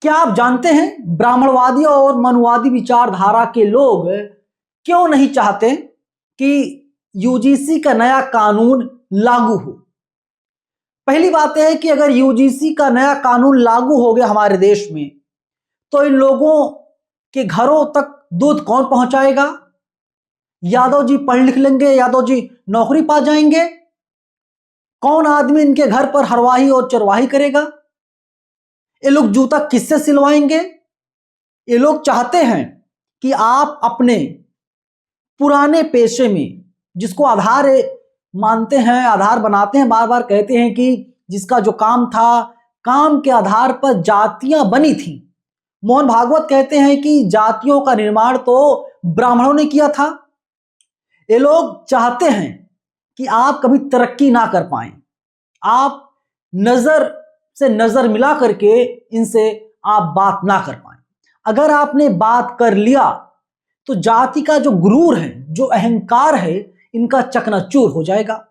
क्या आप जानते हैं ब्राह्मणवादी और मनुवादी विचारधारा के लोग क्यों नहीं चाहते कि यूजीसी का नया कानून लागू हो? पहली बात है कि अगर यूजीसी का नया कानून लागू हो गया हमारे देश में तो इन लोगों के घरों तक दूध कौन पहुंचाएगा? यादव जी पढ़ लिख लेंगे, यादव जी नौकरी पा जाएंगे। कौन आदमी इनके घर पर हरवाही और चरवाही करेगा? ये लोग जूता किससे सिलवाएंगे? ये लोग चाहते हैं कि आप अपने पुराने पेशे में, जिसको आधार मानते हैं, आधार बनाते हैं, बार बार कहते हैं कि जिसका जो काम था, काम के आधार पर जातियां बनी थी। मोहन भागवत कहते हैं कि जातियों का निर्माण तो ब्राह्मणों ने किया था। ये लोग चाहते हैं कि आप कभी तरक्की ना कर पाएं, आप नजर से नजर मिला करके इनसे आप बात ना कर पाएं। अगर आपने बात कर लिया तो जाति का जो गुरूर है, जो अहंकार है, इनका चकनाचूर हो जाएगा।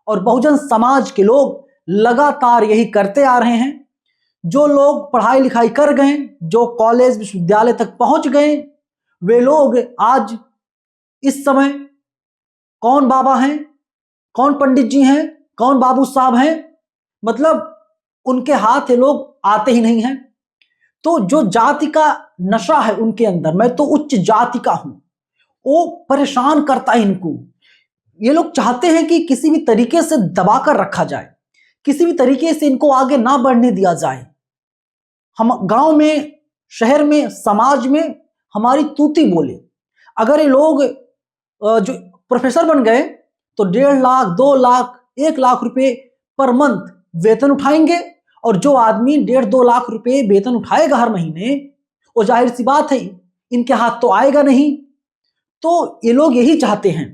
और बहुजन समाज के लोग लगातार यही करते आ रहे हैं। जो लोग पढ़ाई लिखाई कर गए, जो कॉलेज विश्वविद्यालय तक पहुंच गए, वे लोग आज इस समय कौन बाबा हैं, कौन पंडित जी हैं, कौन बाबू साहब हैं, मतलब उनके हाथ ये लोग आते ही नहीं हैं। तो जो जाति का नशा है उनके अंदर, मैं तो उच्च जाति का हूं, वो परेशान करता है इनको। ये लोग चाहते हैं कि किसी भी तरीके से दबाकर रखा जाए, किसी भी तरीके से इनको आगे ना बढ़ने दिया जाए। हम गांव में, शहर में, समाज में हमारी तूती बोले। अगर ये लोग जो प्रोफेसर बन गए तो 1.5 लाख, 2 लाख, 1 लाख रुपए पर मंथ वेतन उठाएंगे। और जो आदमी 1.5-2 लाख रुपए वेतन उठाएगा हर महीने, वो जाहिर सी बात है इनके हाथ तो आएगा नहीं। तो ये लोग यही चाहते हैं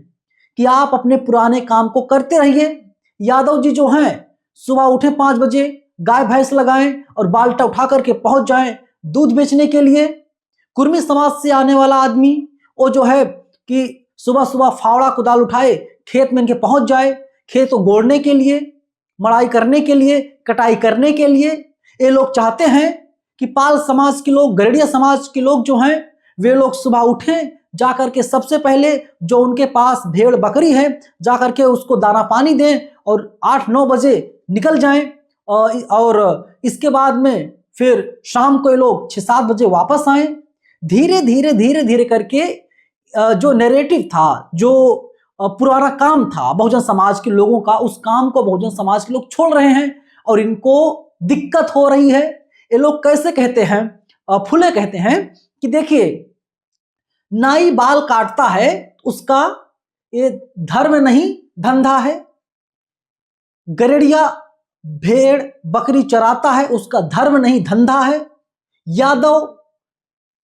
कि आप अपने पुराने काम को करते रहिए। यादव जी जो हैं, सुबह उठे 5 बजे, गाय भैंस लगाएं और बाल्टा उठा करके पहुंच जाएं दूध बेचने के लिए। कुर्मी समाज से आने वाला आदमी वो जो है कि सुबह सुबह फावड़ा कुदाल उठाए खेत में इनके पहुंच जाए, खेत को गोड़ने के लिए, मड़ाई करने के लिए, कटाई करने के लिए। ये लोग चाहते हैं कि पाल समाज के लोग, गरड़िया समाज के लोग जो हैं, वे लोग सुबह उठें, जाकर के सबसे पहले जो उनके पास भेड़ बकरी है जाकर के उसको दाना पानी दें और 8-9 बजे निकल जाएं। और इसके बाद में फिर शाम को ये लोग 6-7 बजे वापस आए। धीरे धीरे धीरे धीरे करके जो नैरेटिव था, जो पुराना काम था बहुजन समाज के लोगों का, उस काम को बहुजन समाज के लोग छोड़ रहे हैं और इनको दिक्कत हो रही है। ये लोग कैसे कहते हैं, फुले कहते हैं कि देखिए, नाई बाल काटता है उसका ये धर्म नहीं धंधा है, गरेड़िया भेड़ बकरी चराता है उसका धर्म नहीं धंधा है, यादव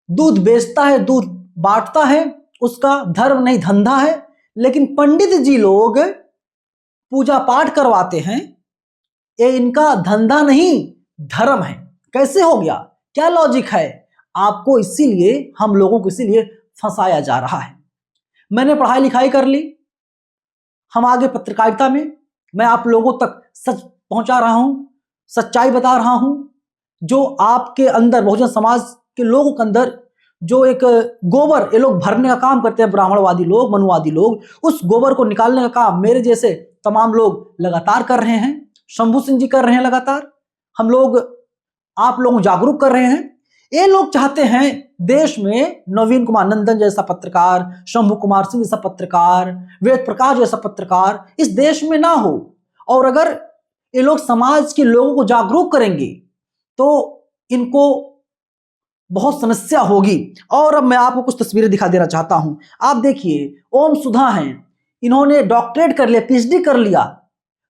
दूध बेचता है, दूध बांटता है, उसका धर्म नहीं धंधा है। लेकिन पंडित जी लोग पूजा पाठ करवाते हैं, ये इनका धंधा नहीं धर्म है। कैसे हो गया? क्या लॉजिक है? आपको इसीलिए, हम लोगों को इसीलिए फंसाया जा रहा है। मैंने पढ़ाई लिखाई कर ली, हम आगे पत्रकारिता में, मैं आप लोगों तक सच पहुंचा रहा हूं, सच्चाई बता रहा हूं। जो आपके अंदर, बहुजन समाज के लोगों के अंदर जो एक गोबर ये लोग भरने का काम करते हैं, ब्राह्मणवादी लोग, मनुवादी लोग, उस गोबर को निकालने का काम मेरे जैसे तमाम लोग लगातार कर रहे हैं। शंभू सिंह जी कर रहे हैं लगातार, हम लोग आप लोगों को जागरूक कर रहे हैं। ये लोग चाहते हैं देश में नवीन कुमार नंदन जैसा पत्रकार, शंभू कुमार सिंह जैसा पत्रकार, वेद प्रकाश जैसा पत्रकार इस देश में ना हो। और अगर ये लोग समाज के लोगों को जागरूक करेंगे तो इनको बहुत समस्या होगी। और अब मैं आपको कुछ तस्वीरें दिखा देना चाहता हूं। आप देखिए, ओम सुधा हैं, इन्होंने डॉक्टरेट कर लिया, पीएचडी कर लिया,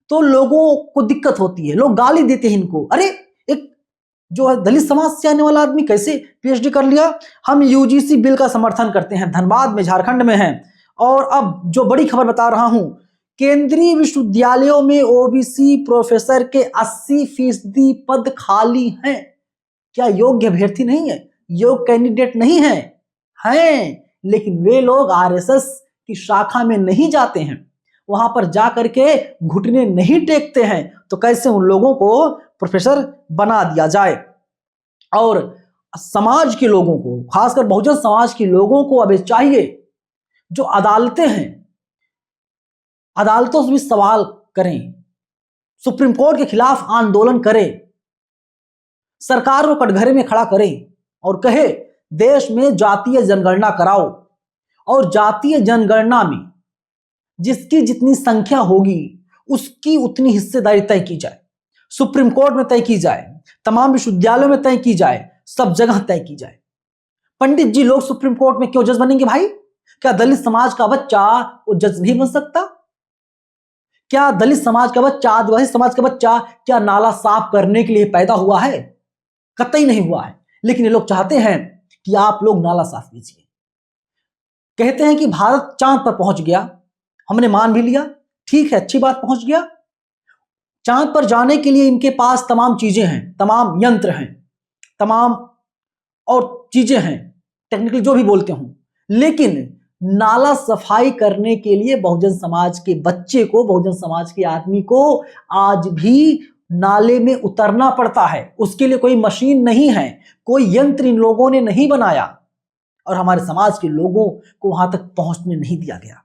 तो लोगों को दिक्कत होती है, लोग गाली देते हैं इनको। अरे, एक जो है दलित समाज से आने वाला आदमी कैसे पीएचडी कर लिया? हम यूजीसी बिल का समर्थन करते हैं, धनबाद में, झारखंड में है। और अब जो बड़ी खबर बता रहा हूं, केंद्रीय विश्वविद्यालयों में ओबीसी प्रोफेसर के 80% पद खाली हैं। क्या योग्य अभ्यर्थी नहीं है, योग्य कैंडिडेट नहीं है? हैं, लेकिन वे लोग आरएसएस की शाखा में नहीं जाते हैं, वहां पर जाकर के घुटने नहीं टेकते हैं। तो कैसे उन लोगों को प्रोफेसर बना दिया जाए? और समाज के लोगों को, खासकर बहुजन समाज के लोगों को अब चाहिए जो अदालतें हैं, अदालतों से भी सवाल करें, सुप्रीम कोर्ट के खिलाफ आंदोलन करें, सरकार को कटघरे में खड़ा करें और कहे देश में जातीय जनगणना कराओ और जातीय जनगणना में जिसकी जितनी संख्या होगी उसकी उतनी हिस्सेदारी तय की जाए, सुप्रीम कोर्ट में तय की जाए, तमाम विश्वविद्यालयों में तय की जाए, सब जगह तय की जाए। पंडित जी लोग सुप्रीम कोर्ट में क्यों जज बनेंगे भाई? क्या दलित समाज का बच्चा वो जज नहीं बन सकता? क्या दलित समाज का बच्चा, आदिवासी समाज का बच्चा क्या नाला साफ करने के लिए पैदा हुआ है? कतई नहीं हुआ है। लेकिन ये लोग चाहते हैं कि आप लोग नाला साफ कीजिए। कहते हैं कि भारत चांद पर पहुंच गया, हमने मान भी लिया, ठीक है, अच्छी बात, पहुंच गया। चांद पर जाने के लिए इनके पास तमाम चीजें हैं, तमाम यंत्र हैं, तमाम और चीजें हैं, टेक्निकली जो भी बोलते हो, लेकिन नाला सफाई करने के लिए बहुजन समाज के बच्चे को, बहुजन समाज के आदमी को आज भी नाले में उतरना पड़ता है। उसके लिए कोई मशीन नहीं है, कोई यंत्र इन लोगों ने नहीं बनाया और हमारे समाज के लोगों को वहां तक पहुंचने नहीं दिया गया।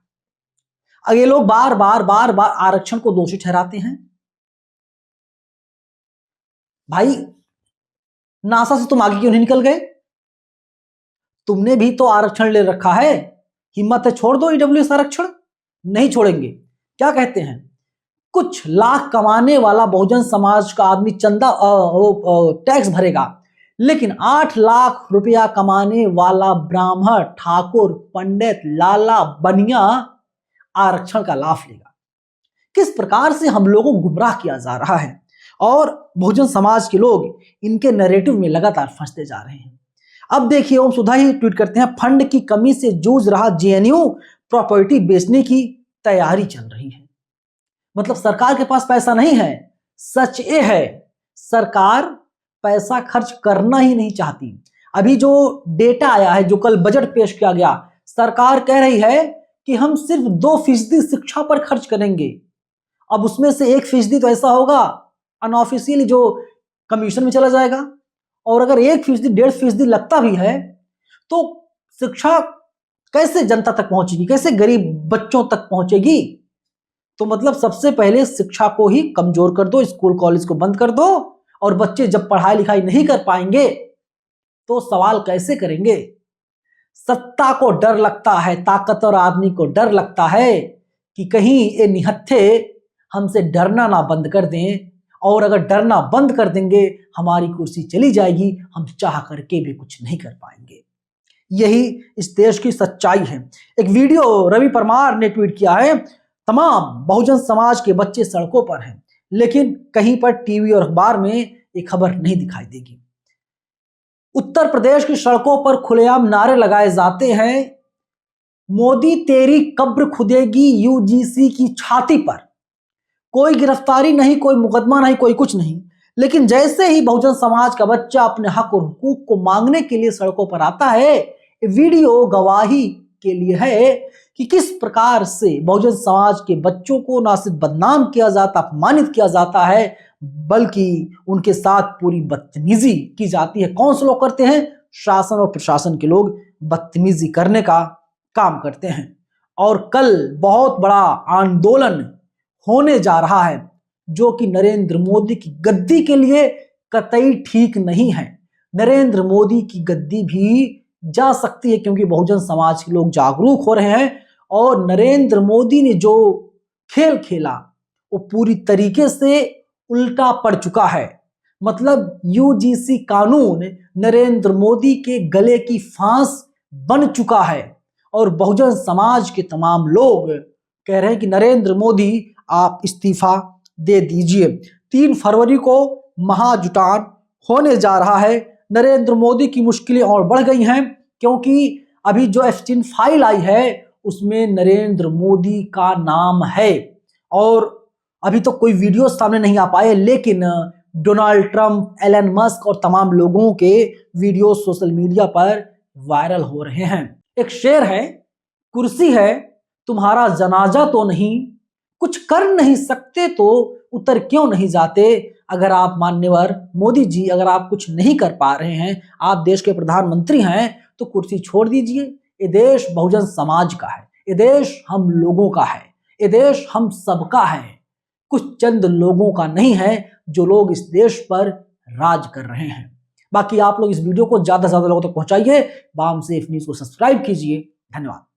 अब ये लोग बार बार आरक्षण को दोषी ठहराते हैं। भाई नासा से तुम आगे क्यों नहीं निकल गए? तुमने भी तो आरक्षण ले रखा है, हिम्मत है छोड़ दो ईडब्ल्यूएस आरक्षण। नहीं छोड़ेंगे। क्या कहते हैं, कुछ लाख कमाने वाला बहुजन समाज का आदमी चंदा टैक्स भरेगा, लेकिन 8 लाख रुपया कमाने वाला ब्राह्मण, ठाकुर, पंडित, लाला, बनिया आरक्षण का लाभ लेगा। किस प्रकार से हम लोगों को गुमराह किया जा रहा है और बहुजन समाज के लोग इनके नैरेटिव में लगातार फंसते जा रहे हैं। अब देखिए ओम सुधा ही ट्वीट करते हैं, फंड की कमी से जूझ रहा जेएनयू, प्रॉपर्टी बेचने की तैयारी चल रही है। मतलब सरकार के पास पैसा नहीं है। सच ये है, सरकार पैसा खर्च करना ही नहीं चाहती। अभी जो डेटा आया है, जो कल बजट पेश किया गया, सरकार कह रही है कि हम सिर्फ 2% शिक्षा पर खर्च करेंगे। अब उसमें से 1% तो ऐसा होगा अनऑफिशियली जो कमीशन में चला जाएगा, और अगर 1%, 1.5% लगता भी है तो शिक्षा कैसे जनता तक पहुंचेगी, कैसे गरीब बच्चों तक पहुंचेगी? तो मतलब सबसे पहले शिक्षा को ही कमजोर कर दो, स्कूल कॉलेज को बंद कर दो, और बच्चे जब पढ़ाई लिखाई नहीं कर पाएंगे तो सवाल कैसे करेंगे? सत्ता को डर लगता है, ताकतवर आदमी को डर लगता है कि कहीं ये निहत्थे हमसे डरना ना बंद कर दें, और अगर डरना बंद कर देंगे हमारी कुर्सी चली जाएगी, हम चाह करके भी कुछ नहीं कर पाएंगे। यही इस देश की सच्चाई है। एक वीडियो रवि परमार ने ट्वीट किया है, तमाम बहुजन समाज के बच्चे सड़कों पर हैं, लेकिन कहीं पर टीवी और अखबार में ये खबर नहीं दिखाई देगी। उत्तर प्रदेश की सड़कों पर खुलेआम नारे लगाए जाते हैं, मोदी तेरी कब्र खुदेगी यूजीसी की छाती पर। कोई गिरफ्तारी नहीं, कोई मुकदमा नहीं, कोई कुछ नहीं, लेकिन जैसे ही बहुजन समाज का बच्चा अपने हक और हुकूक को मांगने के लिए सड़कों पर आता है, वीडियो गवाही के लिए है कि किस प्रकार से बहुजन समाज के बच्चों को ना सिर्फ बदनाम किया जाता, अपमानित किया जाता है, बल्कि उनके साथ पूरी बदतमीजी की जाती है। कौन से लोग करते हैं? शासन और प्रशासन के लोग बदतमीजी करने का काम करते हैं। और कल बहुत बड़ा आंदोलन होने जा रहा है, जो कि नरेंद्र मोदी की गद्दी के लिए कतई ठीक नहीं है। नरेंद्र मोदी की गद्दी भी जा सकती है, क्योंकि बहुजन समाज के लोग जागरूक हो रहे हैं, और नरेंद्र मोदी ने जो खेल खेला वो पूरी तरीके से उल्टा पड़ चुका है। मतलब यूजीसी कानून नरेंद्र मोदी के गले की फांस बन चुका है, और बहुजन समाज के तमाम लोग कह रहे हैं कि नरेंद्र मोदी आप इस्तीफा दे दीजिए। 3 फरवरी को महाजुटान होने जा रहा है। नरेंद्र मोदी की मुश्किलें और बढ़ गई हैं, क्योंकि अभी जो एप्स्टीन फाइल आई है उसमें नरेंद्र मोदी का नाम है, और अभी तो कोई वीडियो सामने नहीं आ पाए, लेकिन डोनाल्ड ट्रंप, एलन मस्क और तमाम लोगों के वीडियो सोशल मीडिया पर वायरल हो रहे हैं। एक शेर है, कुर्सी है तुम्हारा जनाजा तो नहीं, कुछ कर नहीं सकते तो उतर क्यों नहीं जाते, अगर आप मान्यवर मोदी जी, अगर आप कुछ नहीं कर पा रहे हैं, आप देश के प्रधानमंत्री हैं, तो कुर्सी छोड़ दीजिए। ये देश बहुजन समाज का है, ये देश हम लोगों का है, ये देश हम सबका है, कुछ चंद लोगों का नहीं है जो लोग इस देश पर राज कर रहे हैं। बाकी आप लोग इस वीडियो को ज्यादा से ज्यादा लोगों तक पहुंचाइए। बाम सेफ न्यूज को सब्सक्राइब कीजिए। धन्यवाद।